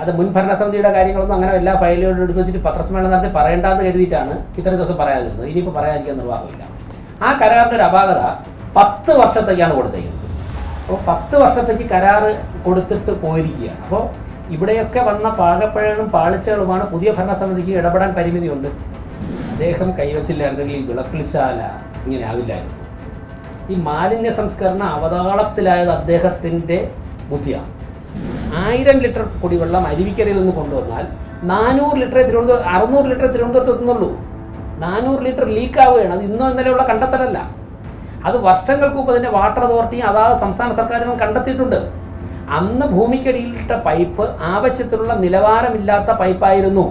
അത് മുൻ ഭരണസമിതിയുടെ കാര്യങ്ങളൊന്നും അങ്ങനെ എല്ലാ ഫയലുകളും എടുത്ത് വെച്ചിട്ട് പത്രസമ്മേളനം നടത്തി പറയേണ്ടെന്ന് കരുതിയിട്ടാണ് ഇത്രയും ദിവസം പറയാതിരുന്നത്. ഇനിയിപ്പോൾ പറയാതിരിക്കാൻ നിർവാഹമില്ല. ആ കരാറിൻ്റെ ഒരു അപാകത 10 വർഷത്തേക്കാണ് കൊടുത്തേക്കുന്നത്. അപ്പോൾ 10 വർഷത്തേക്ക് കരാർ കൊടുത്തിട്ട് പോയിരിക്കുകയാണ്. അപ്പോൾ ഇവിടെയൊക്കെ വന്ന പാകപ്പഴകളും പാളിച്ചകളുമാണ് പുതിയ ഭരണസമിതിക്ക് ഇടപെടാൻ പരിമിതിയുണ്ട്. അദ്ദേഹം കൈവച്ചില്ലായിരുന്നെങ്കിൽ ഈ വിളക്കിൽശാല ഇങ്ങനെ ആവില്ലായിരുന്നു. ഈ മാലിന്യ സംസ്കരണം അവതാളത്തിലായത് അദ്ദേഹത്തിൻ്റെ ബുദ്ധിയാണ്. 1000 ലിറ്റർ കുടിവെള്ളം അരുവിക്കരയിൽ നിന്ന് കൊണ്ടുവന്നാൽ 400 ലിറ്റർ 600 ലിറ്റർ തിരുവനന്തപുരത്ത് എത്തുന്നുള്ളൂ. 400 ലിറ്റർ ലീക്കാവുകയാണ്. അത് ഇന്നോ ഇന്നലെയുള്ള കണ്ടെത്തലല്ല. അത് വർഷങ്ങൾക്ക് മുമ്പ് അതിൻ്റെ വാട്ടർ അതോറിറ്റിയും അതാത് സംസ്ഥാന സർക്കാരുകളും കണ്ടെത്തിയിട്ടുണ്ട്. അന്ന് ഭൂമിക്കടിയിലിട്ട പൈപ്പ് ആവശ്യത്തിനുള്ള നിലവാരമില്ലാത്ത പൈപ്പായിരുന്നു.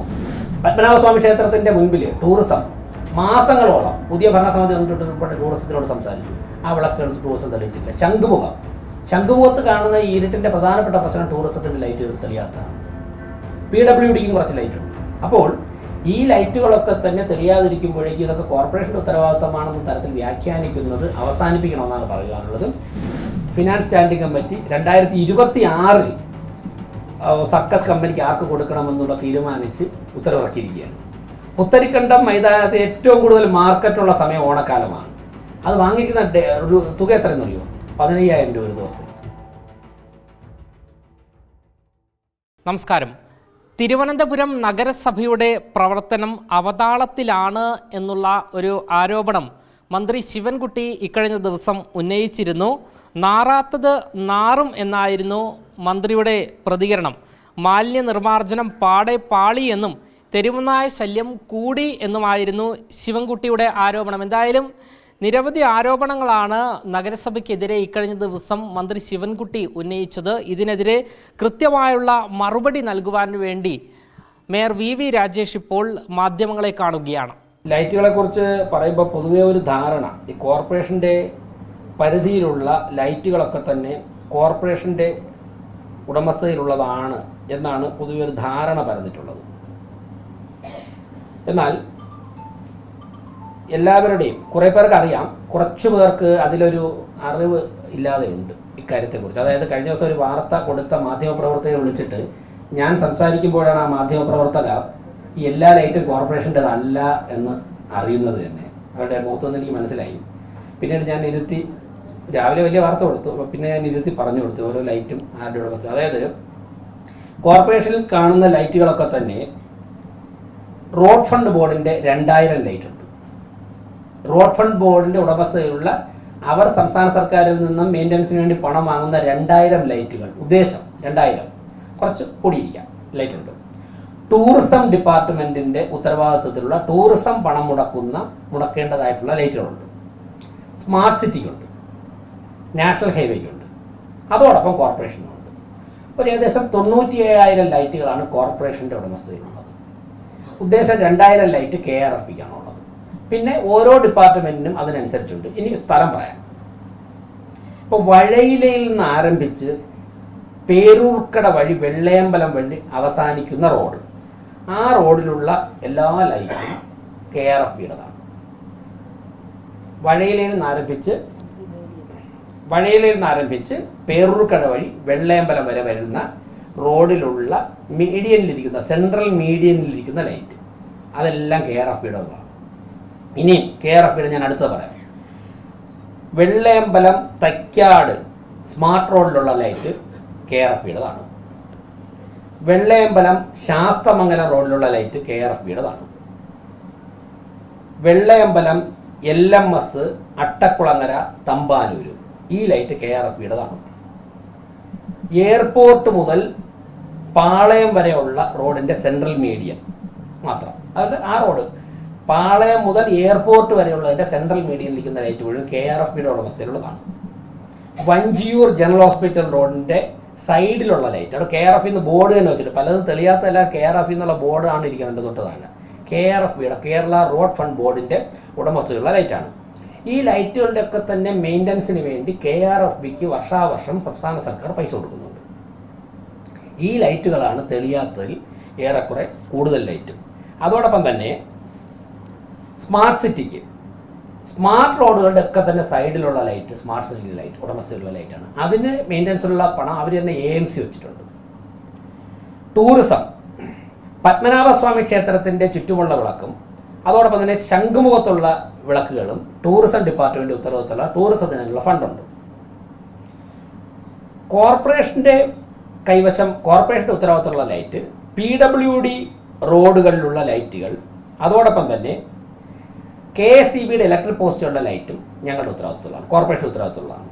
പത്മനാഭസ്വാമി ക്ഷേത്രത്തിൻ്റെ മുൻപിൽ ടൂറിസം മാസങ്ങളോളം പുതിയ ഭരണസമിതി വന്നിട്ട് ടൂറിസത്തിനോട് സംസാരിച്ചു. ആ വിളക്കുകൾ ടൂറിസം തെളിയിച്ചില്ല. ശംഖുമുഖത്ത് കാണുന്ന ഈ ഇരുട്ടിൻ്റെ പ്രധാനപ്പെട്ട പ്രശ്നം ടൂറിസത്തിൻ്റെ ലൈറ്റ് തെളിയാത്തതാണ്. PWDക്കും കുറച്ച് ലൈറ്റുണ്ട്. അപ്പോൾ ഈ ലൈറ്റുകളൊക്കെ തന്നെ തെളിയാതിരിക്കുമ്പോഴേക്കും ഇതൊക്കെ കോർപ്പറേഷൻ്റെ ഉത്തരവാദിത്തമാണെന്ന തരത്തിൽ വ്യാഖ്യാനിക്കുന്നത് അവസാനിപ്പിക്കണമെന്നാണ് പറയാനുള്ളത്. ഫിനാൻസ് സ്റ്റാൻഡിംഗ് കമ്മിറ്റി 2026 സർക്കസ് കമ്പനിക്ക് ആർക്ക് കൊടുക്കണമെന്നുള്ള തീരുമാനിച്ച് ഉത്തരവിറക്കിയിരിക്കുകയാണ്. പുത്തരിക്കണ്ടം മൈതാനത്ത് ഏറ്റവും കൂടുതൽ മാർക്കറ്റുള്ള സമയം ഓണക്കാലമാണ്. അത് വാങ്ങിക്കുന്ന ഒരു തുക എത്രയെന്നറിയോ? 15,000 രൂപ ഒരു ദിവസം. നമസ്കാരം. തിരുവനന്തപുരം നഗരസഭയുടെ പ്രവർത്തനം അവതാളത്തിലാണ് എന്നുള്ള ഒരു ആരോപണം മന്ത്രി ശിവൻകുട്ടി ഇക്കഴിഞ്ഞ ദിവസം ഉന്നയിച്ചിരുന്നു. നാറാത്തത് നാറും എന്നായിരുന്നു മന്ത്രിയുടെ പ്രതികരണം. മാലിന്യ നിർമ്മാർജ്ജനം പാടെ പാളി എന്നും തെരുവുനായ ശല്യം കൂടി എന്നുമായിരുന്നു ശിവൻകുട്ടിയുടെ ആരോപണം. എന്തായാലും നിരവധി ആരോപണങ്ങളാണ് നഗരസഭയ്ക്കെതിരെ ഇക്കഴിഞ്ഞ ദിവസം മന്ത്രി ശിവൻകുട്ടി ഉന്നയിച്ചത്. ഇതിനെതിരെ കൃത്യമായുള്ള മറുപടി നൽകുവാൻ വേണ്ടി മേയർ VV രാജേഷ് ഇപ്പോൾ മാധ്യമങ്ങളെ കാണുകയാണ്. ലൈറ്റുകളെ കുറിച്ച് പറയുമ്പോൾ പൊതുവെ ഒരു ധാരണ, ഈ കോർപ്പറേഷൻ്റെ പരിധിയിലുള്ള ലൈറ്റുകളൊക്കെ തന്നെ കോർപ്പറേഷൻ്റെ ഉടമസ്ഥതയിലുള്ളതാണ് എന്നാണ് പൊതുവെ ഒരു ധാരണ പരന്നിട്ടുള്ളത്. എന്നാൽ എല്ലാവരുടെയും കുറേ പേർക്ക് അറിയാം, കുറച്ചു പേർക്ക് അതിലൊരു അറിവ് ഇല്ലാതെ ഉണ്ട് ഇക്കാര്യത്തെക്കുറിച്ച്. അതായത് കഴിഞ്ഞ ദിവസം ഒരു വാർത്ത കൊടുത്ത മാധ്യമപ്രവർത്തകരെ വിളിച്ചിട്ട് ഞാൻ സംസാരിക്കുമ്പോഴാണ് ആ മാധ്യമപ്രവർത്തകർ ഈ എല്ലാ ലൈറ്റും കോർപ്പറേഷൻ്റെതല്ല എന്ന് അറിയുന്നത് തന്നെ. അവരുടെ മുഖത്തുനിന്ന് എനിക്ക് മനസ്സിലായി. പിന്നീട് ഞാൻ ഇരുത്തി രാവിലെ വലിയ വാർത്ത കൊടുത്തു. പിന്നെ ഞാൻ ഇരുത്തി പറഞ്ഞു കൊടുത്തു ഓരോ ലൈറ്റും ആരുടെ ഉടമസ്ഥ. അതായത് കോർപ്പറേഷനിൽ കാണുന്ന ലൈറ്റുകളൊക്കെ തന്നെ റോഡ് ഫണ്ട് ബോർഡിൻ്റെ 2000 ലൈറ്റ് ഉണ്ട്. റോഡ് ഫണ്ട് ബോർഡിൻ്റെ ഉടമസ്ഥതയിലുള്ള അവർ സംസ്ഥാന സർക്കാരിൽ നിന്നും മെയിൻ്റനൻസിന് വേണ്ടി പണം വാങ്ങുന്ന 2000 ലൈറ്റുകൾ, ഉദ്ദേശം 2000, കുറച്ച് കൂടിയിരിക്കാം ലൈറ്റുണ്ട്. ടൂറിസം ഡിപ്പാർട്ട്മെൻറ്റിൻ്റെ ഉത്തരവാദിത്വത്തിലുള്ള ടൂറിസം പണം മുടക്കേണ്ടതായിട്ടുള്ള ലൈറ്റുകളുണ്ട്. സ്മാർട്ട് സിറ്റിക്കുണ്ട്, നാഷണൽ ഹൈവേക്കുണ്ട്, അതോടൊപ്പം കോർപ്പറേഷനുണ്ട്. ഒരു ഏകദേശം 97,000 ലൈറ്റുകളാണ് കോർപ്പറേഷൻ്റെ ഉടമസ്ഥതയിലുള്ളത്. ഉദ്ദേശം 2000 ലൈറ്റ് KRFBക്കാണുള്ളത്. പിന്നെ ഓരോ ഡിപ്പാർട്ട്മെൻറ്റിനും അതിനനുസരിച്ചുണ്ട്. ഇനി സ്ഥലം പറയാം. ഇപ്പോൾ വഴയിലയിൽ നിന്ന് ആരംഭിച്ച് പേരൂർക്കട വഴി വെള്ളയമ്പലം വഴി അവസാനിക്കുന്ന റോഡ്, ആ റോഡിലുള്ള എല്ലാ ലൈറ്റും KRFBയുടേതാണ്. വഴയിലയിൽ നിന്ന് ആരംഭിച്ച് പേരൂർക്കട വഴി വെള്ളയമ്പലം വരെ വരുന്ന റോഡിലുള്ള മീഡിയനിലിരിക്കുന്ന സെൻട്രൽ മീഡിയനിലിരിക്കുന്ന ലൈറ്റ് അതെല്ലാം KRFBയുടേതാണ്. ഇനി KRFBയുടെ ഞാൻ അടുത്ത് പറയാം. വെള്ളയമ്പലം തൈക്കാട് സ്മാർട്ട് റോഡിലുള്ള ലൈറ്റ് KRFBയുടേതാണ്. വെള്ളയമ്പലം ശാസ്തമംഗലം റോഡിലുള്ള ലൈറ്റ് KRFBയുടേതാണ്. വെള്ളയമ്പലം LMS അട്ടക്കുളങ്ങര തമ്പാനൂര് ഈ ലൈറ്റ് KRFBയുടേതാണ്. എയർപോർട്ട് മുതൽ പാളയം വരെയുള്ള റോഡിൻ്റെ സെൻട്രൽ മീഡിയൻ മാത്രം, അതായത് ആ റോഡ് പാളയം മുതൽ എയർപോർട്ട് വരെയുള്ളതിൻ്റെ സെൻട്രൽ മീഡിയനിലിരിക്കുന്ന ലൈറ്റ് മുഴുവൻ KRFBയുടെ ഉടമസ്ഥയിലുള്ളതാണ്. വഞ്ചിയൂർ ജനറൽ ഹോസ്പിറ്റൽ റോഡിൻ്റെ സൈഡിലുള്ള ലൈറ്റ് അവിടെ KRFB ബോർഡ് തന്നെ വെച്ചിട്ട്, പലതും തെളിയാത്തല്ല, KRFB എന്നുള്ള ബോർഡാണ് ഇരിക്കുന്നത് തൊട്ടതാണ്. KRFBയുടെ കേരള റോഡ് ഫണ്ട് ബോർഡിൻ്റെ ഉടമസ്ഥയുള്ള ലൈറ്റാണ്. ഈ ലൈറ്റുകളുടെ ഒക്കെ തന്നെ മെയിൻ്റനൻസിന് വേണ്ടി KRFBക്ക് വർഷാവർഷം സംസ്ഥാന സർക്കാർ പൈസ കൊടുക്കുന്നുണ്ട്. ഈ ലൈറ്റുകളാണ് തെളിയാത്തതിൽ ഏറെക്കുറെ കൂടുതൽ ലൈറ്റും. അതോടൊപ്പം തന്നെ സ്മാർട്ട് സിറ്റിക്ക് സ്മാർട്ട് റോഡുകളുടെ ഒക്കെ തന്നെ സൈഡിലുള്ള ലൈറ്റ് സ്മാർട്ട് സിറ്റി ലൈറ്റ് ഉടമസ്ഥയിലുള്ള ലൈറ്റാണ്. അതിന് മെയിൻ്റനൻസിലുള്ള പണം അവർ തന്നെ AMC വെച്ചിട്ടുണ്ട്. ടൂറിസം, പത്മനാഭസ്വാമി ക്ഷേത്രത്തിൻ്റെ ചുറ്റുമുള്ള വിളക്കും അതോടൊപ്പം തന്നെ ശംഖുമുഖത്തുള്ള വിളക്കുകളും ടൂറിസം ഡിപ്പാർട്ട്മെന്റ് ഉത്തരവാദിത്തമുള്ള ടൂറിസത്തിനുള്ള ഫണ്ടുണ്ട്. കോർപ്പറേഷന്റെ കൈവശം കോർപ്പറേഷന്റെ ഉത്തരവാദിത്തമുള്ള ലൈറ്റ്, PWD റോഡുകളിലുള്ള ലൈറ്റുകൾ, അതോടൊപ്പം തന്നെ KSEBയുടെ ഇലക്ട്രിക് പോസ്റ്റുകളുടെ ലൈറ്റും ഞങ്ങളുടെ ഉത്തരവാദിത്തമുള്ളതാണ്, കോർപ്പറേഷൻ ഉത്തരവാദിത്തമുള്ളതാണ്.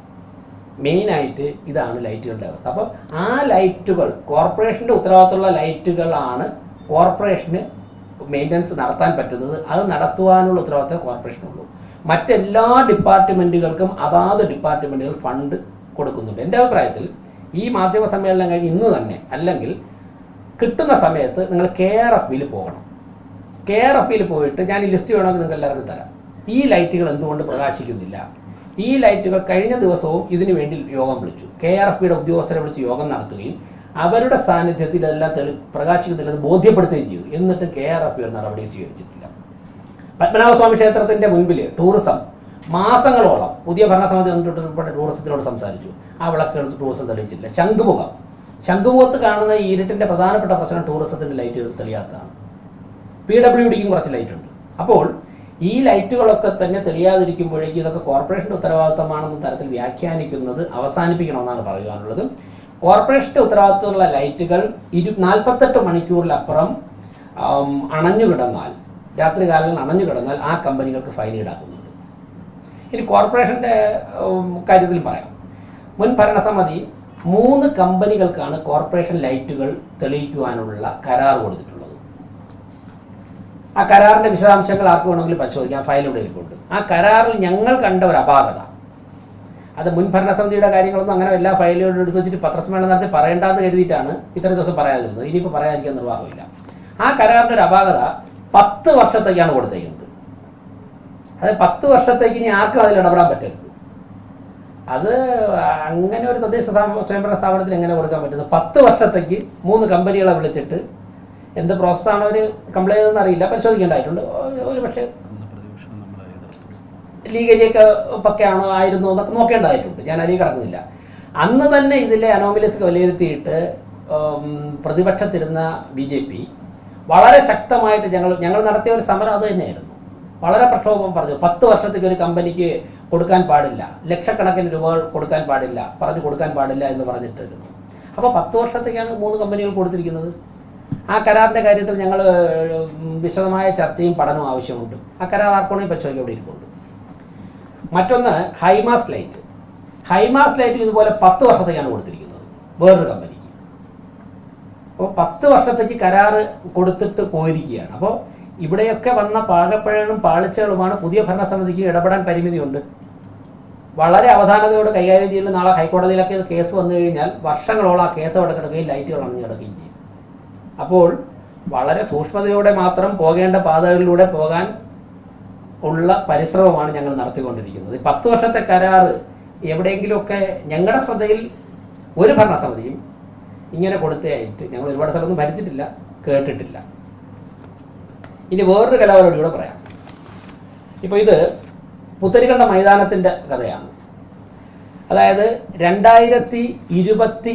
മെയിനായിട്ട് ഇതാണ് ലൈറ്റുകളുടെ അവസ്ഥ. അപ്പോൾ ആ ലൈറ്റുകൾ കോർപ്പറേഷന്റെ ഉത്തരവാദിത്തമുള്ള ലൈറ്റുകളാണ് കോർപ്പറേഷന് മെയിൻ്റനൻസ് നടത്താൻ പറ്റുന്നത്. അത് നടത്തുവാനുള്ള ഉത്തരവാദിത്തം കോർപ്പറേഷനുള്ളൂ. മറ്റെല്ലാ ഡിപ്പാർട്ട്മെൻറ്റുകൾക്കും അതാത് ഡിപ്പാർട്ട്മെൻറ്റുകൾ ഫണ്ട് കൊടുക്കുന്നുണ്ട്. എൻ്റെ അഭിപ്രായത്തിൽ ഈ മാധ്യമ സമ്മേളനം കഴിഞ്ഞ് ഇന്ന് തന്നെ, അല്ലെങ്കിൽ കിട്ടുന്ന സമയത്ത് നിങ്ങൾ KRFBയിൽ പോകണം. KRFBയിൽ പോയിട്ട് ഞാൻ ഈ ലിസ്റ്റ് വേണമെങ്കിൽ നിങ്ങൾക്ക് എല്ലാവർക്കും തരാം. ഈ ലൈറ്റുകൾ എന്തുകൊണ്ട് പ്രകാശിക്കുന്നില്ല? ഈ ലൈറ്റുകൾ കഴിഞ്ഞ ദിവസവും ഇതിനു വേണ്ടി യോഗം വിളിച്ചു. KRFBയുടെ ഉദ്യോഗസ്ഥരെ വിളിച്ച് യോഗം നടത്തുകയും അവരുടെ സാന്നിധ്യത്തിൽ ഇതെല്ലാം പ്രകാശിക്കുന്നില്ലെന്ന് ബോധ്യപ്പെടുത്തുകയും ചെയ്തു. എന്നിട്ട് KRFB ഒരു നടപടി സ്വീകരിച്ചിട്ടില്ല. പത്മനാഭസ്വാമി ക്ഷേത്രത്തിന്റെ മുൻപിൽ ടൂറിസം മാസങ്ങളോളം പുതിയ ഭരണസമിതി വന്നിട്ട് ടൂറിസത്തിനോട് സംസാരിച്ചു. ആ വിളക്കുകൾ ടൂറിസം തെളിയിച്ചിട്ടില്ല. ശംഖുമുഖത്ത് കാണുന്ന ഈ ഇരുട്ടിന്റെ പ്രധാനപ്പെട്ട പ്രശ്നം ടൂറിസത്തിന്റെ ലൈറ്റ് തെളിയാത്തതാണ്. PWDക്കും കുറച്ച് ലൈറ്റ് ഉണ്ട്. അപ്പോൾ ഈ ലൈറ്റുകളൊക്കെ തന്നെ തെളിയാതിരിക്കുമ്പോഴേക്കും ഇതൊക്കെ കോർപ്പറേഷന്റെ ഉത്തരവാദിത്തമാണെന്ന തരത്തിൽ വ്യാഖ്യാനിക്കുന്നത് അവസാനിപ്പിക്കണമെന്നാണ് പറയുവാനുള്ളത്. കോർപ്പറേഷന്റെ ഉത്തരവാദിത്തമുള്ള ലൈറ്റുകൾ 48 മണിക്കൂറിലപ്പുറം അണഞ്ഞു കിടന്നാൽ, രാത്രി കാലങ്ങളിൽ അണഞ്ഞു കിടന്നാൽ ആ കമ്പനികൾക്ക് ഫൈൻ ഈടാക്കുന്നുണ്ട്. ഇനി കോർപ്പറേഷന്റെ കാര്യത്തിൽ പറയാം. മുൻ ഭരണസമിതി 3 കമ്പനികൾക്കാണ് കോർപ്പറേഷൻ ലൈറ്റുകൾ തെളിയിക്കുവാനുള്ള കരാർ കൊടുത്തിട്ടുള്ളത്. ആ കരാറിന്റെ വിശദാംശങ്ങൾ ആർക്ക് വേണമെങ്കിലും പരിശോധിക്കാം, ഫയലിലൂടെ ഇരിപ്പുണ്ട്. ആ കരാറിൽ ഞങ്ങൾ കണ്ട ഒരു അപാകത, അത് മുൻ ഭരണസമിതിയുടെ കാര്യങ്ങളൊന്നും അങ്ങനെ എല്ലാ ഫയലുകളും എടുത്ത് വെച്ചിട്ട് പത്രസമ്മേളനം നടത്തി പറയേണ്ടെന്ന് കരുതിയിട്ടാണ് ഇത്രയും ദിവസം പറയാതിരുന്നത്. ഇനിയിപ്പോൾ പറയാതിരിക്കാൻ നിർവാഹമില്ല. ആ കരാറിന്റെ ഒരു അപാകത 10 വർഷത്തേക്കാണ് കൊടുത്തേക്കുന്നത്. അത് 10 വർഷത്തേക്ക് ഇനി ആർക്കും അതിൽ ഇടപെടാൻ പറ്റരുത്. അത് അങ്ങനെ ഒരു തദ്ദേശ സ്വയംഭരണ സ്ഥാപനത്തിന് എങ്ങനെ കൊടുക്കാൻ പറ്റുന്നത്? 10 വർഷത്തേക്ക് 3 കമ്പനികളെ വിളിച്ചിട്ട് എന്ത് പ്രോസസ്സാണ് അവർ കംപ്ലൈൻറ്റ് ചെയ്തതെന്ന് അറിയില്ല, പരിശോധിക്കേണ്ടതായിട്ടുണ്ട്. ഒരു പക്ഷേ ലീഗേജൊക്കെ പക്കയാണോ ആയിരുന്നു എന്നൊക്കെ നോക്കേണ്ടതായിട്ടുണ്ട്. ഞാൻ അതിൽ കടക്കുന്നില്ല. അന്ന് തന്നെ ഇതിലെ അനോമലീസ് വിലയിരുത്തിയിട്ട് പ്രതിപക്ഷത്തിരുന്ന BJP വളരെ ശക്തമായിട്ട് ഞങ്ങൾ നടത്തിയ ഒരു സമരം അത് തന്നെയായിരുന്നു. വളരെ പ്രക്ഷോഭം പറഞ്ഞു. 10 വർഷത്തേക്ക് ഒരു കമ്പനിക്ക് കൊടുക്കാൻ പാടില്ല, ലക്ഷക്കണക്കിന് രൂപകൾ കൊടുക്കാൻ പാടില്ല, കൊടുക്കാൻ പാടില്ല എന്ന് പറഞ്ഞിട്ടിരുന്നു. അപ്പോൾ 10 വർഷത്തേക്കാണ് 3 കമ്പനികൾ കൊടുത്തിരിക്കുന്നത്. ആ കരാറിന്റെ കാര്യത്തിൽ ഞങ്ങൾ വിശദമായ ചർച്ചയും പഠനവും ആവശ്യമുണ്ട്. ആ കരാർ ആർക്കോണി പരിശോധിക്കാൻ ഇവിടെ ഇരിപ്പുണ്ട്. മറ്റൊന്ന് ഹൈമാസ് ലൈറ്റ് ഇതുപോലെ 10 വർഷത്തേക്കാണ് കൊടുത്തിരിക്കുന്നത് വേറൊരു കമ്പനിക്ക്. അപ്പോൾ 10 വർഷത്തേക്ക് കരാറ് കൊടുത്തിട്ട് പോയിരിക്കുകയാണ്. അപ്പോൾ ഇവിടെയൊക്കെ വന്ന പാകപ്പഴകളും പാളിച്ചകളുമാണ്. പുതിയ ഭരണസമിതിക്ക് ഇടപെടാൻ പരിമിതിയുണ്ട്. വളരെ അവധാനതയോട് കൈകാര്യം ചെയ്ത് നാളെ ഹൈക്കോടതിയിലൊക്കെ കേസ് വന്നു കഴിഞ്ഞാൽ വർഷങ്ങളോളം ആ കേസ് അവിടെ കിടക്കുകയും ലൈറ്റുകൾ അണഞ്ഞു കിടക്കുകയും ചെയ്യും. അപ്പോൾ വളരെ സൂക്ഷ്മതയോടെ മാത്രം പോകേണ്ട പാതകളിലൂടെ പോകാൻ ഉള്ള പരിശ്രമമാണ് ഞങ്ങൾ നടത്തിക്കൊണ്ടിരിക്കുന്നത്. 10 വർഷത്തെ കരാറ് എവിടെയെങ്കിലുമൊക്കെ ഞങ്ങളുടെ ശ്രദ്ധയിൽ ഒരു ഭരണസമിതിയും ഇങ്ങനെ കൊടുത്തതായിട്ട് ഞങ്ങൾ ഒരുപാട് സ്ഥലമൊന്നും ഭരിച്ചിട്ടില്ല, കേട്ടിട്ടില്ല. ഇനി വേറൊരു കലാപരിപാടി കൂടെ പറയാം. ഇപ്പോൾ ഇത് പുത്തരിക്കണ്ട മൈതാനത്തിൻ്റെ കഥയാണ്. അതായത് 2026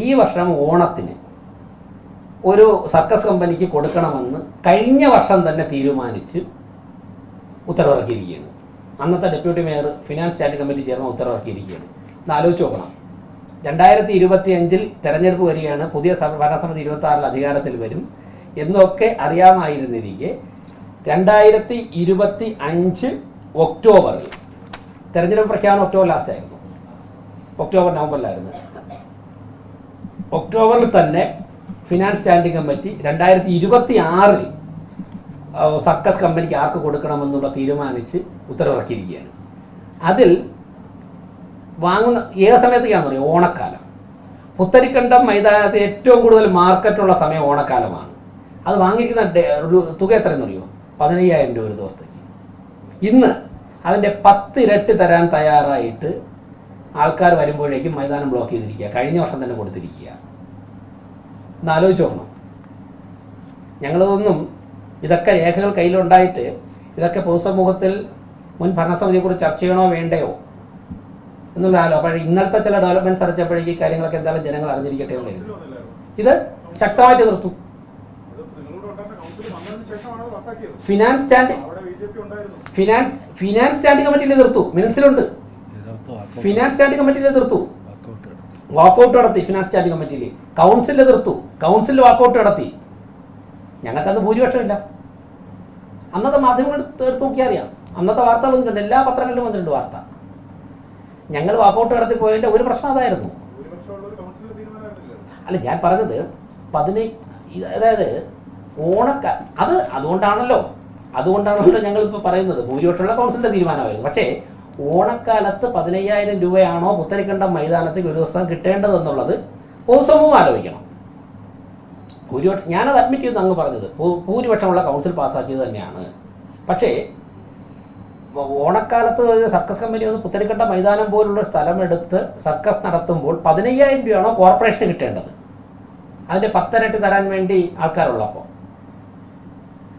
ഈ വർഷം ഓണത്തിന് ഒരു സർക്കസ് കമ്പനിക്ക് കൊടുക്കണമെന്ന് കഴിഞ്ഞ വർഷം തന്നെ തീരുമാനിച്ച് ഉത്തരവിറക്കിയിരിക്കുകയാണ്. അന്നത്തെ deputy mayor finance standing committee chairman ഉത്തരവിറക്കിയിരിക്കുകയാണ്. ഒന്ന് ആലോചിച്ച് നോക്കണം. 2025 തെരഞ്ഞെടുപ്പ് വരികയാണ്. പുതിയ ഭരണസമിതി 26 അധികാരത്തിൽ വരും എന്നൊക്കെ അറിയാമായിരുന്നിരിക്കെ 2025 ഒക്ടോബറിൽ തെരഞ്ഞെടുപ്പ് പ്രഖ്യാപനം ഒക്ടോബർ ലാസ്റ്റ് ആയിരുന്നു. നവംബറിലായിരുന്നു. ഒക്ടോബറിൽ തന്നെ ഫിനാൻസ് സ്റ്റാൻഡിംഗ് കമ്മിറ്റി 2026 സർക്കസ് കമ്പനിക്ക് ആർക്ക് കൊടുക്കണമെന്നുള്ള തീരുമാനിച്ച് ഉത്തരവിറക്കിയിരിക്കുകയാണ്. അതിൽ വാങ്ങുന്ന ഏത് സമയത്തേക്കാണെന്ന് പറയും? ഓണക്കാലം. പുത്തരിക്കണ്ടം മൈതാനത്ത് ഏറ്റവും കൂടുതൽ മാർക്കറ്റുള്ള സമയം ഓണക്കാലമാണ്. അത് വാങ്ങിക്കുന്ന ഒരു തുക എത്രയെന്നറിയോ? 15,000 രൂപ ഒരു ദിവസത്തേക്ക്. ഇന്ന് അതിൻ്റെ 10 ഇരട്ടി തരാൻ തയ്യാറായിട്ട് ആൾക്കാർ വരുമ്പോഴേക്കും മൈതാനം ബ്ലോക്ക് ചെയ്തിരിക്കുക. കഴിഞ്ഞ വർഷം തന്നെ കൊടുത്തിരിക്കുക. ഒന്ന് ആലോചിച്ച് നോക്കണം. ഞങ്ങളതൊന്നും ഇതൊക്കെ രേഖകൾ കയ്യിലുണ്ടായിട്ട് ഇതൊക്കെ പൊതുസമൂഹത്തിൽ മുൻ ഭരണസമിതിയെക്കുറിച്ച് ചർച്ച ചെയ്യണോ വേണ്ടയോ എന്നുള്ള അപ്പോൾ ഇന്നലത്തെ ചില ഡെവലപ്മെന്റ്സ് അറിയിച്ചപ്പോഴേക്കും കാര്യങ്ങളൊക്കെ എന്തായാലും ജനങ്ങൾ അറിഞ്ഞിരിക്കട്ടെ എന്നുള്ളത്. ഇത് ശക്തമായിട്ട് എതിർത്തു. ഫിനാൻസ് സ്റ്റാൻഡിംഗ് കമ്മിറ്റിയിൽ എതിർത്തു, മിനിറ്റ്സിലുണ്ട്. ഫിനാൻസ് സ്റ്റാൻഡിംഗ് കമ്മിറ്റിയിൽ എതിർത്തു, വാക്കൗട്ട് നടത്തി. ഫിനാൻസ് സ്റ്റാൻഡിംഗ് കമ്മിറ്റിയിൽ കൗൺസിൽ എതിർത്തു, കൗൺസിൽ വാക്കൗട്ട് നടത്തി. ഞങ്ങൾക്കത് ഭൂരിപക്ഷമില്ല. അന്നത്തെ മാധ്യമങ്ങൾ എടുത്ത് നോക്കിയാൽ അറിയാം, അന്നത്തെ വാർത്തകൾ വന്നിട്ടുണ്ട്, എല്ലാ പത്രങ്ങളിലും വന്നിട്ടുണ്ട് വാർത്ത. ഞങ്ങൾ വാക്കൗട്ട് നടത്തി പോയതിന്റെ ഒരു പ്രശ്നം അതായിരുന്നു. അല്ല, ഞാൻ പറഞ്ഞത് അതായത് അതുകൊണ്ടാണല്ലോ ഞങ്ങളിപ്പോൾ പറയുന്നത് ഭൂരിപക്ഷമുള്ള കൗൺസിലിന്റെ തീരുമാനമായിരുന്നു. പക്ഷേ ഓണക്കാലത്ത് 15,000 രൂപയാണോ പുത്തരിക്കണ്ടം മൈതാനത്തേക്ക് ഒരു ദിവസം കിട്ടേണ്ടതെന്നുള്ളത് പൊതുസമൂഹം ആലോചിക്കണം. ഭൂരിപക്ഷം, ഞാനത് അഡ്മിറ്റ് ചെയ്ത് അങ്ങ് പറഞ്ഞത് ഭൂരിപക്ഷമുള്ള കൗൺസിൽ പാസ്സാക്കിയത് തന്നെയാണ്. പക്ഷേ ഓണക്കാലത്ത് ഒരു സർക്കസ് കമ്പനി വന്ന് പുത്തരിക്കണ്ട മൈതാനം പോലുള്ള സ്ഥലമെടുത്ത് സർക്കസ് നടത്തുമ്പോൾ 15,000 രൂപയാണോ കോർപ്പറേഷന് കിട്ടേണ്ടത്, അതിന്റെ 10 ഇരട്ടി തരാൻ വേണ്ടി ആൾക്കാരുള്ളപ്പോൾ.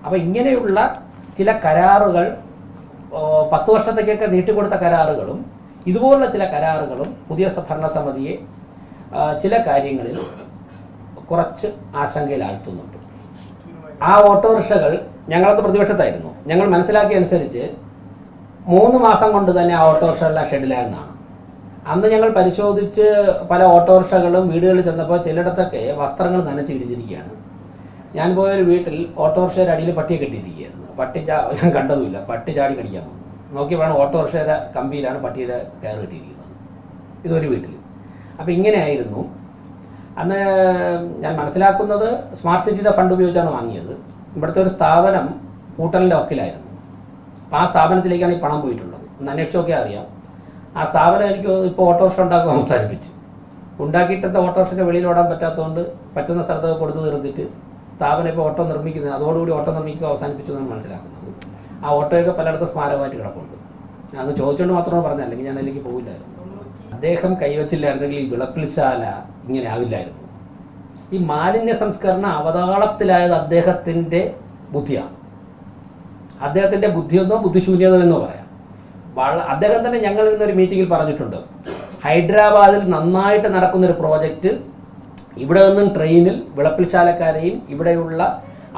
അപ്പൊ ഇങ്ങനെയുള്ള ചില കരാറുകൾ, 10 വർഷത്തേക്കൊക്കെ നീട്ടിക്കൊടുത്ത കരാറുകളും ഇതുപോലുള്ള ചില കരാറുകളും പുതിയ ഭരണസമിതിയെ ചില കാര്യങ്ങളിൽ കുറച്ച് ആശങ്കയിലാഴ്ത്തുന്നുണ്ട്. ആ ഓട്ടോറിക്ഷകൾ, ഞങ്ങളത് പ്രതിപക്ഷത്തായിരുന്നു, ഞങ്ങൾ മനസ്സിലാക്കിയ അനുസരിച്ച് 3 മാസം കൊണ്ട് തന്നെ ആ ഓട്ടോറിക്ഷകളെല്ലാം ഷെഡിലായെന്നാണ്. അന്ന് ഞങ്ങൾ പരിശോധിച്ച് പല ഓട്ടോറിക്ഷകളും വീടുകളിൽ ചെന്നപ്പോൾ ചിലയിടത്തൊക്കെ വസ്ത്രങ്ങൾ നനച്ച് ഇടിച്ചിരിക്കുകയാണ്. ഞാൻ പോയൊരു വീട്ടിൽ ഓട്ടോറിക്ഷയുടെ അടിയിൽ പട്ടിയെ കെട്ടിയിരിക്കുകയായിരുന്നു. ഞാൻ കണ്ടതുമില്ല, പട്ടി ചാടി കടിക്കാൻ വന്നു. നോക്കിയപ്പോഴാണ് ഓട്ടോറിക്ഷയുടെ കമ്പിയിലാണ് പട്ടിയുടെ കയർ കെട്ടിയിരിക്കുന്നത്. ഇതൊരു വീട്ടിൽ. അപ്പം ഇങ്ങനെയായിരുന്നു. അന്ന് ഞാൻ മനസ്സിലാക്കുന്നത് സ്മാർട്ട് സിറ്റിയുടെ ഫണ്ട് ഉപയോഗിച്ചാണ് വാങ്ങിയത്. ഇവിടുത്തെ ഒരു സ്ഥാപനം കൂട്ടലിൻ്റെ വക്കിലായിരുന്നു. അപ്പോൾ ആ സ്ഥാപനത്തിലേക്കാണ് ഈ പണം പോയിട്ടുള്ളത്. ഒന്ന് അന്വേഷിച്ചൊക്കെ അറിയാം. ആ സ്ഥാപനം എനിക്ക് ഇപ്പോൾ ഓട്ടോറിക്ഷ ഉണ്ടാക്കുക അവസാനിപ്പിച്ചു. ഉണ്ടാക്കിയിട്ടത്തെ ഓട്ടോറിക്ഷയ്ക്ക് വെളിയിൽ ഓടാൻ പറ്റാത്തതുകൊണ്ട് പറ്റുന്ന സ്ഥലത്തൊക്കെ കൊടുത്തു തീർത്തിട്ട് സ്ഥാപനം ഇപ്പോൾ ഓട്ടോ നിർമ്മിക്കുന്നത്, അതോടുകൂടി ഓട്ടോ നിർമ്മിക്കുക അവസാനിപ്പിച്ചു എന്നാണ് മനസ്സിലാക്കുന്നത്. ആ ഓട്ടോയൊക്കെ പലയിടത്തും സ്മാരകമായിട്ട് കിടപ്പുണ്ട്. ഞാൻ അത് ചോദിച്ചുകൊണ്ട് മാത്രമേ പറഞ്ഞത്, അല്ലെങ്കിൽ ഞാൻ അതിലേക്ക് പോകില്ലായിരുന്നു. അദ്ദേഹം കൈവച്ചില്ലായിരുന്നെങ്കിൽ ഈ വിളപ്പിൽശാല ഇങ്ങനെ ആവില്ലായിരുന്നു. ഈ മാലിന്യ സംസ്കരണം അവതാളത്തിലായത് അദ്ദേഹത്തിൻ്റെ ബുദ്ധിയാണ്. അദ്ദേഹത്തിൻ്റെ ബുദ്ധിയെന്നോ ബുദ്ധിശൂന്യതയെന്നോ പറയാം. അദ്ദേഹം തന്നെ ഞങ്ങൾ ഇന്നൊരു മീറ്റിങ്ങിൽ പറഞ്ഞിട്ടുണ്ട്, ഹൈദരാബാദിൽ നന്നായിട്ട് നടക്കുന്നൊരു പ്രോജക്റ്റ് ഇവിടെ നിന്നും ട്രെയിനിൽ വിളപ്പിൽശാലക്കാരെയും ഇവിടെയുള്ള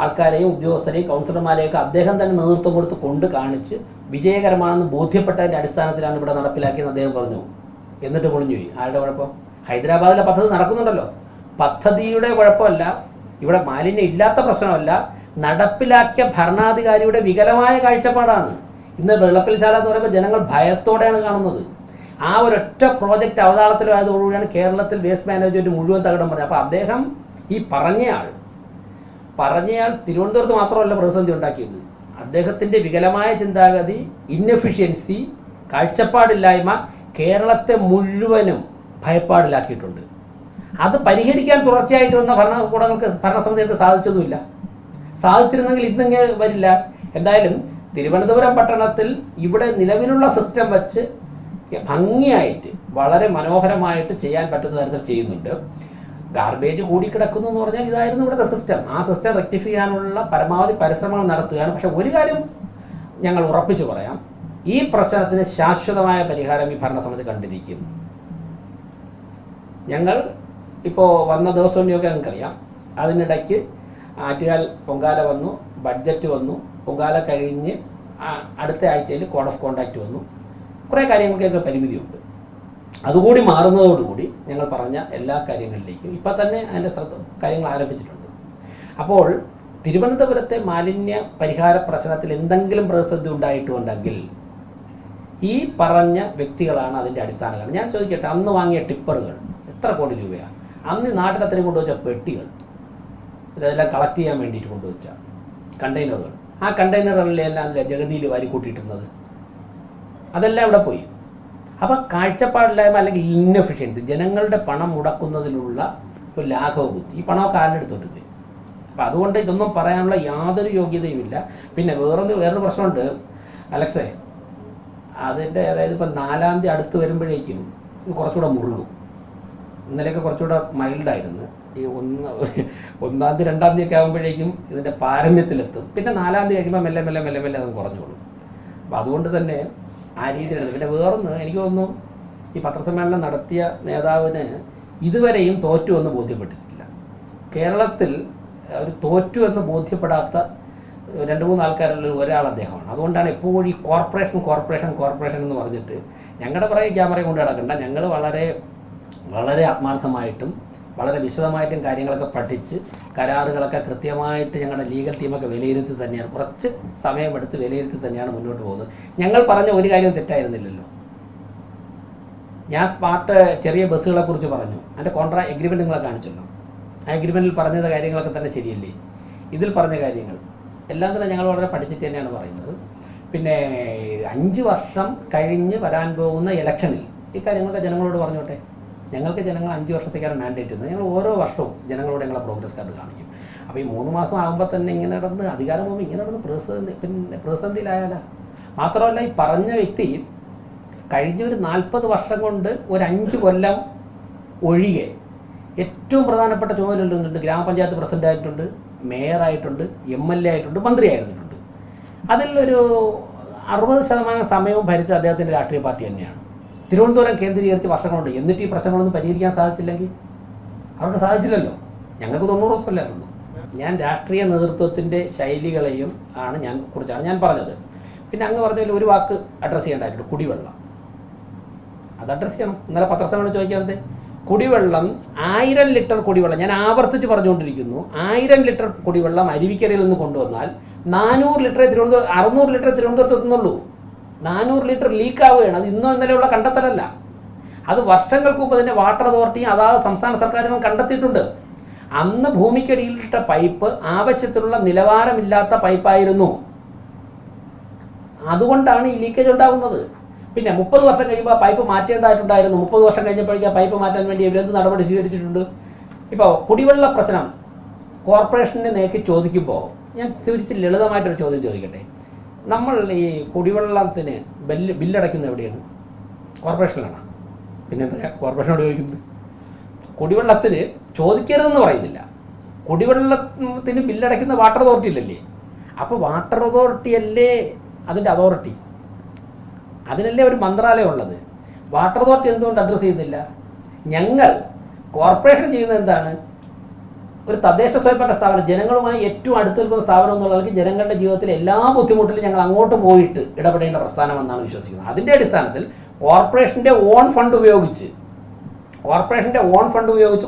ആൾക്കാരെയും ഉദ്യോഗസ്ഥരെയും കൗൺസിലർമാരെയൊക്കെ അദ്ദേഹം തന്നെ നേതൃത്വം കൊടുത്ത് കൊണ്ട് കാണിച്ച് വിജയകരമാണെന്ന് ബോധ്യപ്പെട്ടതിൻ്റെ അടിസ്ഥാനത്തിലാണ് ഇവിടെ നടപ്പിലാക്കിയെന്ന് അദ്ദേഹം പറഞ്ഞു. എന്നിട്ട് പൊളിഞ്ഞുപോയി. ആരുടെ കുഴപ്പം? ഹൈദരാബാദിലെ പദ്ധതി നടക്കുന്നുണ്ടല്ലോ, പദ്ധതിയുടെ കുഴപ്പമല്ല, ഇവിടെ മാലിന്യം ഇല്ലാത്ത പ്രശ്നമല്ല, നടപ്പിലാക്കിയ ഭരണാധികാരിയുടെ വികലമായ കാഴ്ചപ്പാടാണ്. ഇന്ന് വിളപ്പിൽശാല എന്ന് പറയുമ്പോൾ ജനങ്ങൾ ഭയത്തോടെയാണ് കാണുന്നത്. ആ ഒരൊറ്റ പ്രോജക്റ്റ് അവതാളത്തിലായതോടുകൂടിയാണ് കേരളത്തിൽ വേസ്റ്റ് മാനേജ്മെന്റ് മുഴുവൻ തകിടം പറഞ്ഞത്. അപ്പോൾ അദ്ദേഹം ഈ പറഞ്ഞയാൾ തിരുവനന്തപുരത്ത് മാത്രമല്ല പ്രതിസന്ധി ഉണ്ടാക്കിയത്. അദ്ദേഹത്തിൻ്റെ വികലമായ ചിന്താഗതി, ഇന്നെഫിഷ്യൻസി, കാഴ്ചപ്പാടില്ലായ്മ കേരളത്തെ മുഴുവനും ഭയപ്പാടിലാക്കിയിട്ടുണ്ട്. അത് പരിഹരിക്കാൻ തുടർച്ചയായിട്ട് വന്ന ഭരണസമിതികൾക്ക് സാധിച്ചതുമില്ല. സാധിച്ചിരുന്നെങ്കിൽ ഇന്നിങ്ങനെ വരില്ല. എന്തായാലും തിരുവനന്തപുരം പട്ടണത്തിൽ ഇവിടെ നിലവിലുള്ള സിസ്റ്റം വെച്ച് ഭംഗിയായിട്ട് വളരെ മനോഹരമായിട്ട് ചെയ്യാൻ പറ്റുന്ന തരത്തിൽ ചെയ്യുന്നുണ്ട്. ഗാർബേജ് കൂടിക്കിടക്കുന്നു എന്ന് പറഞ്ഞാൽ ഇതായിരുന്നു ഇവിടുത്തെ സിസ്റ്റം. ആ സിസ്റ്റം റെക്ടിഫൈ ചെയ്യാനുള്ള പരമാവധി പരിശ്രമങ്ങൾ നടത്തുകയാണ്. പക്ഷെ ഒരു കാര്യം ഞങ്ങൾ ഉറപ്പിച്ചു പറയാം, ഈ പ്രശ്നത്തിന് ശാശ്വതമായ പരിഹാരം ഈ ഭരണസമിതി കണ്ടിരിക്കും. ഞങ്ങൾ ഇപ്പോൾ വന്ന ദിവസമൊക്കെ ഞങ്ങൾക്കറിയാം. അതിനിടയ്ക്ക് ആറ്റുകാൽ പൊങ്കാല വന്നു, ബഡ്ജറ്റ് വന്നു, പൊങ്കാല കഴിഞ്ഞ് അടുത്ത ആഴ്ചയിൽ കോഡ് ഓഫ് കോണ്ടാക്ട് വന്നു. കുറേ കാര്യങ്ങൾക്കൊക്കെ പരിമിതിയുണ്ട്. അതുകൂടി മാറുന്നതോടുകൂടി ഞങ്ങൾ പറഞ്ഞ എല്ലാ കാര്യങ്ങളിലേക്കും ഇപ്പം തന്നെ അതിൻ്റെ കാര്യങ്ങൾ ആരംഭിച്ചിട്ടുണ്ട്. അപ്പോൾ തിരുവനന്തപുരത്തെ മാലിന്യ പരിഹാര പ്രശ്നത്തിൽ എന്തെങ്കിലും പ്രതിസന്ധി ഉണ്ടായിട്ടുണ്ടെങ്കിൽ ഈ പറഞ്ഞ വ്യക്തികളാണ് അതിൻ്റെ അടിസ്ഥാന കാരണം. ഞാൻ ചോദിക്കട്ടെ, അന്ന് വാങ്ങിയ ടിപ്പറുകൾ എത്ര കോടി രൂപയാണ്? അന്ന് നാട്ടിലത്രയും കൊണ്ടുവച്ച പെട്ടികൾ, ഇതെല്ലാം കളക്ട് ചെയ്യാൻ വേണ്ടിയിട്ട് കൊണ്ടുവച്ച കണ്ടെയ്നറുകൾ, ആ കണ്ടെയ്നറുകളിലെല്ലാം ജഗതിയിൽ വാരി കൂട്ടിയിട്ടുന്നത് അതെല്ലാം ഇവിടെ പോയി. അപ്പം കാഴ്ചപ്പാടില്ലായ്മ അല്ലെങ്കിൽ ഇന്നെഫിഷ്യൻസി, ജനങ്ങളുടെ പണം മുടക്കുന്നതിലുള്ള ഒരു ലാഘവ ബുദ്ധി, ഈ പണമൊക്കെ ആരെടുത്തോട്ടില്ലേ. അപ്പം അതുകൊണ്ട് ഇതൊന്നും പറയാനുള്ള യാതൊരു യോഗ്യതയുമില്ല. പിന്നെ വേറൊരു പ്രശ്നമുണ്ട് അലക്സേ, അതിൻ്റെ അതായത് ഇപ്പം 4-ാം തീയതി അടുത്ത് വരുമ്പോഴേക്കും ഇത് കുറച്ചുകൂടെ മുറുകും. ഇന്നലെയൊക്കെ കുറച്ചുകൂടെ മൈൽഡായിരുന്നു. ഈ 1-ാം തീയതി 2-ാം തീയതി ഒക്കെ ആകുമ്പോഴേക്കും ഇതിൻ്റെ പാരമ്യത്തിലെത്തും. പിന്നെ 4-ാം തീയതി കഴിയുമ്പോൾ മെല്ലെ മെല്ലെ മെല്ലെ മെല്ലെ അത് കുറഞ്ഞോളും. അപ്പം അതുകൊണ്ട് തന്നെ ആ രീതിയിലാണ്. പിന്നെ വേറൊന്ന് എനിക്ക് തോന്നുന്നു, ഈ പത്രസമ്മേളനം നടത്തിയ നേതാവിന് ഇതുവരെയും തോറ്റുവെന്ന് ബോധ്യപ്പെട്ടിട്ടില്ല. കേരളത്തിൽ ഒരു തോറ്റു എന്ന് ബോധ്യപ്പെടാത്ത 2-3 ആൾക്കാരുള്ള ഒരാൾ അദ്ദേഹമാണ്. അതുകൊണ്ടാണ് എപ്പോഴും ഈ കോർപ്പറേഷൻ എന്ന് പറഞ്ഞിട്ട് ഞങ്ങളുടെ പുറകെ ക്യാമറ കൊണ്ട് നടക്കണ്ട. ഞങ്ങൾ വളരെ വളരെ ആത്മാർത്ഥമായിട്ടും വളരെ വിശദമായിട്ടും കാര്യങ്ങളൊക്കെ പഠിച്ച് കരാറുകളൊക്കെ കൃത്യമായിട്ട് ഞങ്ങളുടെ ലീഗൽ ടീമൊക്കെ വിലയിരുത്തി തന്നെയാണ്, കുറച്ച് സമയമെടുത്ത് വിലയിരുത്തി തന്നെയാണ് മുന്നോട്ട് പോകുന്നത്. ഞങ്ങൾ പറഞ്ഞ ഒരു കാര്യം തെറ്റായിരുന്നില്ലല്ലോ. ഞാൻ സ്മാർട്ട് ചെറിയ ബസ്സുകളെ കുറിച്ച് പറഞ്ഞു, അതിൻ്റെ കോൺട്രാക്ട് എഗ്രിമെൻറ്റ് നിങ്ങളെ കാണിച്ചല്ലോ. ആ എഗ്രിമെൻറ്റിൽ പറഞ്ഞ കാര്യങ്ങളൊക്കെ തന്നെ ശരിയല്ലേ? ഇതിൽ പറഞ്ഞ കാര്യങ്ങൾ എല്ലാം തന്നെ ഞങ്ങൾ വളരെ പഠിച്ചിട്ട് തന്നെയാണ് പറയുന്നത്. പിന്നെ 5 വർഷം കഴിഞ്ഞ് വരാൻ പോകുന്ന ഇലക്ഷനിൽ ഈ കാര്യങ്ങളൊക്കെ ജനങ്ങളോട് പറഞ്ഞോട്ടെ. ഞങ്ങൾക്ക് ജനങ്ങൾ 5 വർഷത്തേക്കാണ് മാൻഡേറ്റ് ചെയ്യുന്നത്. ഞങ്ങൾ ഓരോ വർഷവും ജനങ്ങളോട് ഞങ്ങളെ പ്രോഗ്രസ് കാർഡ് കാണിക്കും. അപ്പോൾ ഈ 3 മാസം ആകുമ്പോൾ തന്നെ ഇങ്ങനെ നടന്ന് അധികാരം പോകുമ്പോൾ ഇങ്ങനെ നടന്ന് പ്രതിസന്ധിയിലായാലാ. മാത്രമല്ല ഈ പറഞ്ഞ വ്യക്തി കഴിഞ്ഞ ഒരു 40 വർഷം കൊണ്ട് ഒരു 5 കൊല്ലം ഒഴികെ ഏറ്റവും പ്രധാനപ്പെട്ട ചുമതലകളുണ്ട്. ഗ്രാമപഞ്ചായത്ത് പ്രസിഡന്റ് ആയിട്ടുണ്ട്, മേയറായിട്ടുണ്ട്, MLA ആയിട്ടുണ്ട്, മന്ത്രിയായിരുന്നിട്ടുണ്ട്. അതിലൊരു 60% സമയവും ഭരിച്ച അദ്ദേഹത്തിൻ്റെ രാഷ്ട്രീയ പാർട്ടി തന്നെയാണ്. തിരുവനന്തപുരം കേന്ദ്രീകരിച്ച് വർഷങ്ങളുണ്ട്. എന്നിട്ട് ഈ പ്രശ്നങ്ങളൊന്നും പരിഹരിക്കാൻ സാധിച്ചില്ലെങ്കിൽ അവർക്ക് സാധിച്ചില്ലല്ലോ. ഞങ്ങൾക്ക് 90 ദിവസമല്ലേ ഉള്ളൂ. ഞാൻ രാഷ്ട്രീയ നേതൃത്വത്തിൻ്റെ ശൈലികളെയും കുറിച്ചാണ് ഞാൻ പറഞ്ഞത്. പിന്നെ അങ്ങ് പറഞ്ഞതിൽ ഒരു വാക്ക് അഡ്രസ്സ് ചെയ്യേണ്ടതായിട്ടുണ്ട്, കുടിവെള്ളം. അത് അഡ്രസ്സ് ചെയ്യണം. ഇന്നലെ പത്രസമ്മേളനം ചോദിക്കാതെ കുടിവെള്ളം 1000 ലിറ്റർ കുടിവെള്ളം ഞാൻ ആവർത്തിച്ച് പറഞ്ഞുകൊണ്ടിരിക്കുന്നു. 1000 ലിറ്റർ കുടിവെള്ളം അരുവിക്കരയിൽ നിന്ന് കൊണ്ടുവന്നാൽ 400 ലിറ്റർ 600 ലിറ്റർ തിരുവനന്തപുരത്ത് എത്തുന്നുള്ളൂ. 400 ലിറ്റർ ലീക്കാവുകയാണ്. അത് ഇന്നോ ഇന്നലെയുള്ള കണ്ടെത്തലല്ല. അത് വർഷങ്ങൾക്ക് മുമ്പ് തന്നെ വാട്ടർ അതോറിറ്റിയും അതാത് സംസ്ഥാന സർക്കാരുകളും കണ്ടെത്തിയിട്ടുണ്ട്. അന്ന് ഭൂമിക്കടിയിലിട്ട പൈപ്പ് ആവശ്യത്തിനുള്ള നിലവാരമില്ലാത്ത പൈപ്പായിരുന്നു. അതുകൊണ്ടാണ് ഈ ലീക്കേജ് ഉണ്ടാകുന്നത്. പിന്നെ 30 വർഷം കഴിയുമ്പോൾ പൈപ്പ് മാറ്റേണ്ടതായിട്ടുണ്ടായിരുന്നു. 30 വർഷം കഴിഞ്ഞപ്പോഴേക്കും ആ പൈപ്പ് മാറ്റാൻ വേണ്ടി ഇവരെന്ത് നടപടി സ്വീകരിച്ചിട്ടുണ്ട്? ഇപ്പോൾ കുടിവെള്ള പ്രശ്നം കോർപ്പറേഷനെ നേക്കി ചോദിക്കുമ്പോൾ ഞാൻ തിരിച്ച് ലളിതമായിട്ടൊരു ചോദ്യം ചോദിക്കട്ടെ. നമ്മൾ ഈ കുടിവെള്ളത്തിന് ബില്ലടയ്ക്കുന്നത് എവിടെയാണ്? കോർപ്പറേഷനിലാണ്. പിന്നെ എന്താ കോർപ്പറേഷനോട് ചോദിക്കുന്നത്? കുടിവെള്ളത്തിന് ചോദിക്കരുതെന്ന് പറയുന്നില്ല. കുടിവെള്ളത്തിന് ബില്ലടയ്ക്കുന്ന വാട്ടർ അതോറിറ്റി ഇല്ലല്ലേ? അപ്പോൾ വാട്ടർ അതോറിറ്റി അല്ലേ അതിൻ്റെ അതോറിറ്റി? അതിനല്ലേ ഒരു മന്ത്രാലയം ഉള്ളത്. വാട്ടർ അതോറിറ്റി എന്തുകൊണ്ട് അഡ്രസ്സ് ചെയ്യുന്നില്ല? ഞങ്ങൾ കോർപ്പറേഷൻ ചെയ്യുന്നത് എന്താണ്? ഒരു തദ്ദേശ സ്വയംഭരണ സ്ഥാപനം, ജനങ്ങളുമായി ഏറ്റവും അടുത്ത് നിൽക്കുന്ന സ്ഥാപനം എന്നുള്ളവർക്ക് ജനങ്ങളുടെ ജീവിതത്തിലെ എല്ലാ ബുദ്ധിമുട്ടിലും ഞങ്ങൾ അങ്ങോട്ട് പോയിട്ട് ഇടപെടേണ്ട പ്രസ്ഥാനമെന്നാണ് വിശ്വസിക്കുന്നത്. അതിൻ്റെ അടിസ്ഥാനത്തിൽ കോർപ്പറേഷൻ്റെ ഓൺ ഫണ്ട് ഉപയോഗിച്ച്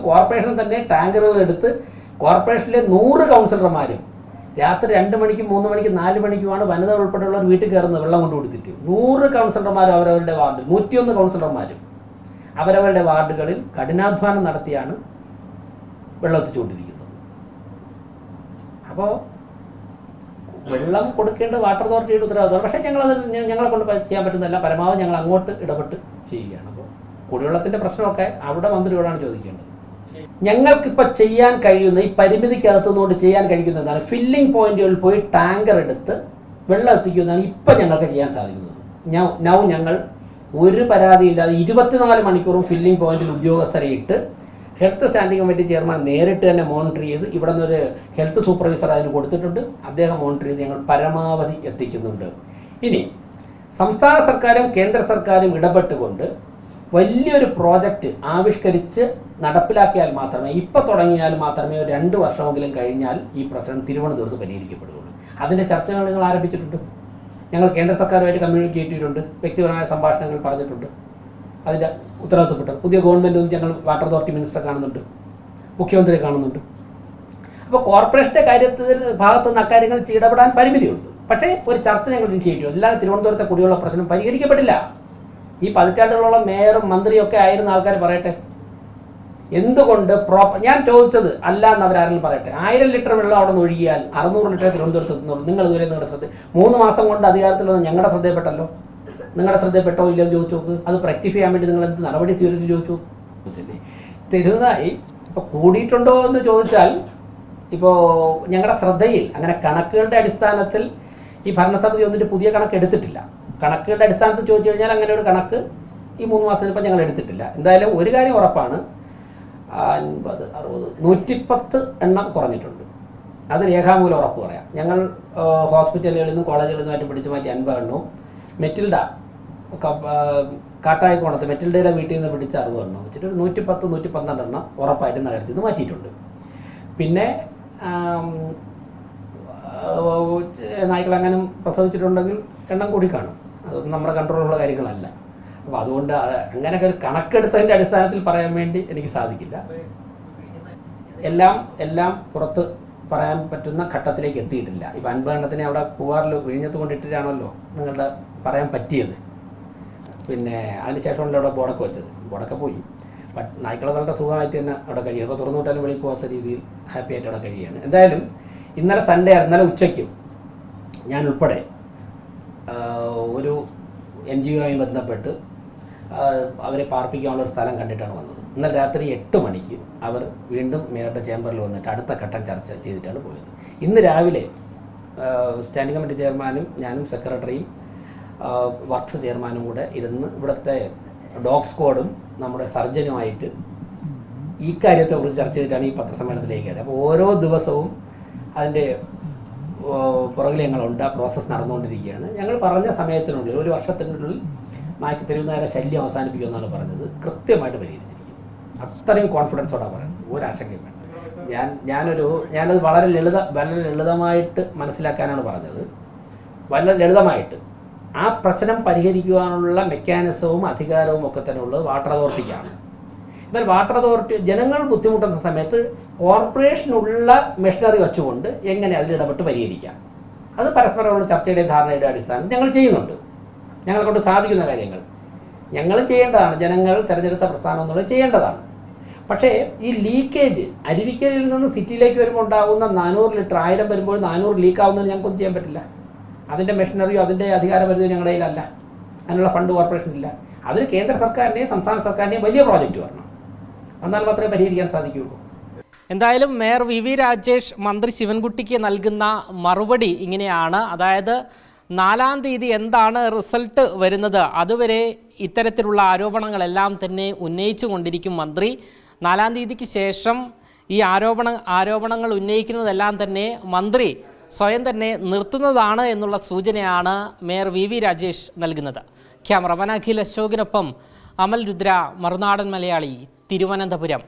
കോർപ്പറേഷൻ തന്നെ ടാങ്കറുകൾ എടുത്ത് കോർപ്പറേഷനിലെ 100 കൗൺസിലർമാരും രാത്രി 2 മണിക്കും 3 മണിക്കും 4 മണിക്കുമാണ് വനിതകൾ ഉൾപ്പെടെയുള്ളവർ വീട്ടിൽ കയറുന്നത് വെള്ളം കൊണ്ട് കൊടുത്തിട്ട്. 100 കൗൺസിലർമാരും അവരവരുടെ വാർഡിൽ 101 കൗൺസിലർമാരും അവരവരുടെ വാർഡുകളിൽ കഠിനാധ്വാനം നടത്തിയാണ് വെള്ളം എത്തിച്ചുകൊണ്ടിരിക്കുന്നത്. അപ്പോൾ വെള്ളം കൊടുക്കേണ്ടത് വാട്ടർ അതോറിറ്റിയുടെ ഉത്തരവാദിത്തമാണ്. പക്ഷേ ഞങ്ങളെ കൊണ്ട് ചെയ്യാൻ പറ്റുന്നതല്ല. പരമാവധി ഞങ്ങൾ അങ്ങോട്ട് ഇടപെട്ട് ചെയ്യുകയാണ്. അപ്പോൾ കുടിവെള്ളത്തിൻ്റെ പ്രശ്നമൊക്കെ അവിടെ മന്ത്രിയോടാണ് ചോദിക്കേണ്ടത്. ഞങ്ങൾക്കിപ്പോൾ ചെയ്യാൻ കഴിയുന്ന ഈ പരിമിതിക്കകത്തുനിന്നുകൊണ്ട് ചെയ്യാൻ കഴിയുന്നതാണ് ഫില്ലിംഗ് പോയിന്റുകളിൽ പോയി ടാങ്കർ എടുത്ത് വെള്ളം എത്തിക്കുന്നതാണ് ഇപ്പം ഞങ്ങൾക്ക് ചെയ്യാൻ സാധിക്കുന്നത്. ഞങ്ങൾ ഒരു പരാതിയില്ലാതെ 24 മണിക്കൂറും ഫില്ലിംഗ് പോയിന്റിൽ ഉദ്യോഗസ്ഥരെ ഇട്ട് ഹെൽത്ത് സ്റ്റാൻഡിംഗ് കമ്മിറ്റി ചെയർമാൻ നേരിട്ട് തന്നെ മോണിറ്റർ ചെയ്ത് ഇവിടെ നിന്നൊരു ഹെൽത്ത് സൂപ്പർവൈസർ അതിന് കൊടുത്തിട്ടുണ്ട്. അദ്ദേഹം മോണിറ്റർ ചെയ്ത് ഞങ്ങൾ പരമാവധി എത്തിക്കുന്നുണ്ട്. ഇനി സംസ്ഥാന സർക്കാരും കേന്ദ്ര സർക്കാരും ഇടപെട്ടുകൊണ്ട് വലിയൊരു പ്രോജക്റ്റ് ആവിഷ്കരിച്ച് നടപ്പിലാക്കിയാൽ മാത്രമേ, ഇപ്പോൾ തുടങ്ങിയാൽ മാത്രമേ 2 വർഷമെങ്കിലും കഴിഞ്ഞാൽ ഈ പ്രശ്നം തിരുവനന്തപുരത്ത് പരിഹരിക്കപ്പെടുകയുള്ളൂ. അതിൻ്റെ ചർച്ചകൾ നിങ്ങൾ ആരംഭിച്ചിട്ടുണ്ട്. ഞങ്ങൾ കേന്ദ്ര സർക്കാരുമായിട്ട് കമ്മ്യൂണിക്കേറ്റ് ചെയ്തിട്ടുണ്ട്. വ്യക്തിപരമായ സംഭാഷണങ്ങൾ പറഞ്ഞിട്ടുണ്ട്. അതിൻ്റെ ഉത്തരവാദിത്തപ്പെട്ട പുതിയ ഗവൺമെൻറ്റും ഞങ്ങൾ വാട്ടർ അതോറിറ്റി മിനിസ്റ്ററെ കാണുന്നുണ്ട്, മുഖ്യമന്ത്രിയെ കാണുന്നുണ്ട്. അപ്പോൾ കോർപ്പറേഷൻ്റെ ഭാഗത്തു നിന്ന് അക്കാര്യങ്ങൾ ഇടപെടാൻ പരിമിതിയുണ്ട്. പക്ഷേ ഒരു ചർച്ച ഞങ്ങൾ ഇനിഷ്യേറ്റ് ചെയ്തു. അല്ലാതെ തിരുവനന്തപുരത്തെ കുടിവെള്ള പ്രശ്നം പരിഹരിക്കപ്പെടില്ല. ഈ പതിറ്റാണ്ടുകളോളം മേയറും മന്ത്രിയും ഒക്കെ ആയിരുന്ന ആൾക്കാർ പറയട്ടെ എന്തുകൊണ്ട് ഞാൻ ചോദിച്ചത് അല്ല എന്ന് അവരാരെങ്കിലും പറയട്ടെ. 1000 ലിറ്റർ വെള്ളം അവിടെ നിന്ന് ഒഴുകിയാൽ 600 ലിറ്റർ തിരുവനന്തപുരത്ത് എത്തുന്നുള്ളൂ. നിങ്ങൾ ഇതുവരെ നിങ്ങളുടെ ശ്രദ്ധ 3 മാസം കൊണ്ട് അധികാരത്തിൽ വന്ന് ഞങ്ങളുടെ ശ്രദ്ധയിൽപ്പെട്ടല്ലോ. നിങ്ങളുടെ ശ്രദ്ധയിൽപ്പെട്ടോ ഇല്ലെന്ന് ചോദിച്ചു നോക്ക്. അത് റെക്ടിഫൈ ചെയ്യാൻ വേണ്ടി നിങ്ങൾ എന്ത് നടപടി സ്വീകരിച്ച് ചോദിച്ചു. തെരുതായി ഇപ്പോൾ കൂടിയിട്ടുണ്ടോ എന്ന് ചോദിച്ചാൽ ഇപ്പോൾ ഞങ്ങളുടെ ശ്രദ്ധയിൽ അങ്ങനെ കണക്കുകളുടെ അടിസ്ഥാനത്തിൽ ഈ ഭരണസമിതി വന്നിട്ട് പുതിയ കണക്ക് എടുത്തിട്ടില്ല. കണക്കുകളുടെ അടിസ്ഥാനത്തിൽ ചോദിച്ചു കഴിഞ്ഞാൽ അങ്ങനെ ഒരു കണക്ക് ഈ 3 മാസത്തിൽ ഇപ്പം ഞങ്ങൾ എടുത്തിട്ടില്ല. എന്തായാലും ഒരു കാര്യം ഉറപ്പാണ്, 50, 60, 110 എണ്ണം കുറഞ്ഞിട്ടുണ്ട്. അത് രേഖാമൂലം ഉറപ്പ് പറയാം. ഞങ്ങൾ ഹോസ്പിറ്റലുകളിൽ നിന്നും കോളേജുകളിൽ നിന്നുമായിട്ട് പിടിച്ചു മാറ്റി 50 എണ്ണവും മെറ്റിൽഡ കാട്ടായിക്കോണത്ത് മെറ്റിൽഡയുടെ വീട്ടിൽ നിന്ന് പിടിച്ച 60 എണ്ണം വെച്ചിട്ട് ഒരു 110, 112 എണ്ണം ഉറപ്പായിട്ട് നഗരത്തിൽ നിന്ന് മാറ്റിയിട്ടുണ്ട്. പിന്നെ നായ്ക്കളെങ്ങാനും പ്രസവിച്ചിട്ടുണ്ടെങ്കിൽ എണ്ണം കൂടി കാണും. അതൊന്നും നമ്മുടെ കൺട്രോളുള്ള കാര്യങ്ങളല്ല. അപ്പോൾ അതുകൊണ്ട് അങ്ങനെയൊക്കെ ഒരു കണക്കെടുത്തതിൻ്റെ അടിസ്ഥാനത്തിൽ പറയാൻ വേണ്ടി എനിക്ക് സാധിക്കില്ല. എല്ലാം പുറത്ത് പറയാൻ പറ്റുന്ന ഘട്ടത്തിലേക്ക് എത്തിയിട്ടില്ല. ഇപ്പം 50 എണ്ണത്തിനെ അവിടെ പൂവാറിൽ വിഴിഞ്ഞത്ത് കൊണ്ടിട്ടിട്ടാണല്ലോ നിങ്ങളുടെ പറയാൻ പറ്റിയത്. പിന്നെ അതിനുശേഷമല്ലോ അവിടെ ബോർഡൊക്കെ വെച്ചത്. ബോർഡൊക്കെ പോയി. നായ്ക്കളെ വളരെ സുഖമായിട്ട് തന്നെ അവിടെ കഴിയും. അപ്പോൾ തുറന്നു വിട്ടാലും വെളിയിൽ പോകാത്ത രീതിയിൽ ഹാപ്പി ആയിട്ട് അവിടെ കഴിയുകയാണ്. എന്തായാലും ഇന്നലെ സൺഡേ, ഇന്നലെ ഉച്ചയ്ക്കും ഞാൻ ഉൾപ്പെടെ ഒരു NGO-യുമായി ബന്ധപ്പെട്ട് അവരെ പാർപ്പിക്കാനുള്ള ഒരു സ്ഥലം കണ്ടിട്ടാണ് വന്നത്. ഇന്നലെ രാത്രി 8 മണിക്ക് അവർ വീണ്ടും മേയറുടെ ചേംബറിൽ വന്നിട്ട് അടുത്ത ഘട്ടം ചർച്ച ചെയ്തിട്ടാണ് പോയത്. ഇന്ന് രാവിലെ സ്റ്റാൻഡിംഗ് കമ്മിറ്റി ചെയർമാനും ഞാനും സെക്രട്ടറിയും വർക്ക്സ് ചെയർമാനും കൂടെ ഇരുന്ന് ഇവിടുത്തെ ഡോഗ് സ്ക്വാഡും നമ്മുടെ സർജനുമായിട്ട് ഈ കാര്യത്തെക്കുറിച്ച് ചർച്ച ചെയ്തിട്ടാണ് ഈ പത്രസമ്മേളനത്തിലേക്ക് കയറിയത്. അപ്പോൾ ഓരോ ദിവസവും അതിൻ്റെ പുറകിൽ ഞങ്ങളുണ്ട്. ആ പ്രോസസ്സ് നടന്നുകൊണ്ടിരിക്കുകയാണ്. ഞങ്ങൾ പറഞ്ഞ സമയത്തിനുള്ളിൽ, ഒരു വർഷത്തിനുള്ളിൽ തെരുവുനായയുടെ ശല്യം അവസാനിപ്പിക്കുമെന്നാണ് പറഞ്ഞത്. കൃത്യമായിട്ട് പരിഹരിച്ചിരിക്കും. അത്രയും കോൺഫിഡൻസോടാണ് പറയുന്നത്. ഒരാശങ്കയും വേണ്ട. ഞാനത് വളരെ ലളിതമായിട്ട് മനസ്സിലാക്കാനാണ് പറഞ്ഞത്. വളരെ ലളിതമായിട്ട് ആ പ്രശ്നം പരിഹരിക്കുവാനുള്ള മെക്കാനിസവും അധികാരവും ഒക്കെ തന്നെ ഉള്ളത് വാട്ടർ അതോറിറ്റിക്കാണ്. എന്നാൽ വാട്ടർ അതോറിറ്റി ജനങ്ങൾ ബുദ്ധിമുട്ടുന്ന സമയത്ത് കോർപ്പറേഷനുള്ള മെഷീനറി വെച്ചുകൊണ്ട് എങ്ങനെ അതിലിടപെട്ട് പരിഹരിക്കാം, അത് പരസ്പരമുള്ള ചർച്ചയുടെ ധാരണയുടെ അടിസ്ഥാനത്തിൽ ഞങ്ങൾ ചെയ്യുന്നുണ്ട്. ഞങ്ങളെ കൊണ്ട് സാധിക്കുന്ന കാര്യങ്ങൾ ഞങ്ങൾ ചെയ്യേണ്ടതാണ്. ജനങ്ങൾ തിരഞ്ഞെടുത്ത പ്രസ്ഥാനം എന്നുള്ളത് ചെയ്യേണ്ടതാണ്. പക്ഷേ ഈ ലീക്കേജ് അരുവിക്കലിൽ നിന്ന് സിറ്റിയിലേക്ക് വരുമ്പോൾ ഉണ്ടാകുന്ന 400 ലിറ്റർ 1000 വരുമ്പോൾ 400 ലീക്കാവുന്നത് ഞങ്ങൾക്കൊന്നും ചെയ്യാൻ പറ്റില്ല. അതിൻ്റെ മെഷീനറിയോ അതിൻ്റെ അധികാരപരിധി ഞങ്ങളുടെ കയ്യിലല്ല. അതിനുള്ള ഫണ്ട് കോർപ്പറേഷനില്ല. അതിന് കേന്ദ്ര സർക്കാരിൻ്റെയും സംസ്ഥാന സർക്കാരിൻ്റെയും വലിയ പ്രോജക്റ്റ് വരണം. എന്നാൽ മാത്രമേ പരിഹരിക്കാൻ സാധിക്കുകയുള്ളൂ. എന്തായാലും മേയർ VV രാജേഷ് മന്ത്രി ശിവൻകുട്ടിക്ക് നൽകുന്ന മറുപടി ഇങ്ങനെയാണ്. അതായത് 4-ാം തീയതി എന്താണ് റിസൾട്ട് വരുന്നത് അതുവരെ ഇത്തരത്തിലുള്ള ആരോപണങ്ങളെല്ലാം തന്നെ ഉന്നയിച്ചു കൊണ്ടിരിക്കും മന്ത്രി. 4-ാം തീയതിക്ക് ശേഷം ഈ ആരോപണങ്ങൾ ഉന്നയിക്കുന്നതെല്ലാം തന്നെ മന്ത്രി സ്വയം തന്നെ നിർത്തുന്നതാണ് എന്നുള്ള സൂചനയാണ് മേയർ VV രാജേഷ് നൽകുന്നത്. ക്യാമറമാൻ അഖിൽ അശോകിനൊപ്പം അമൽ രുദ്ര, മറുനാടൻ മലയാളി, തിരുവനന്തപുരം.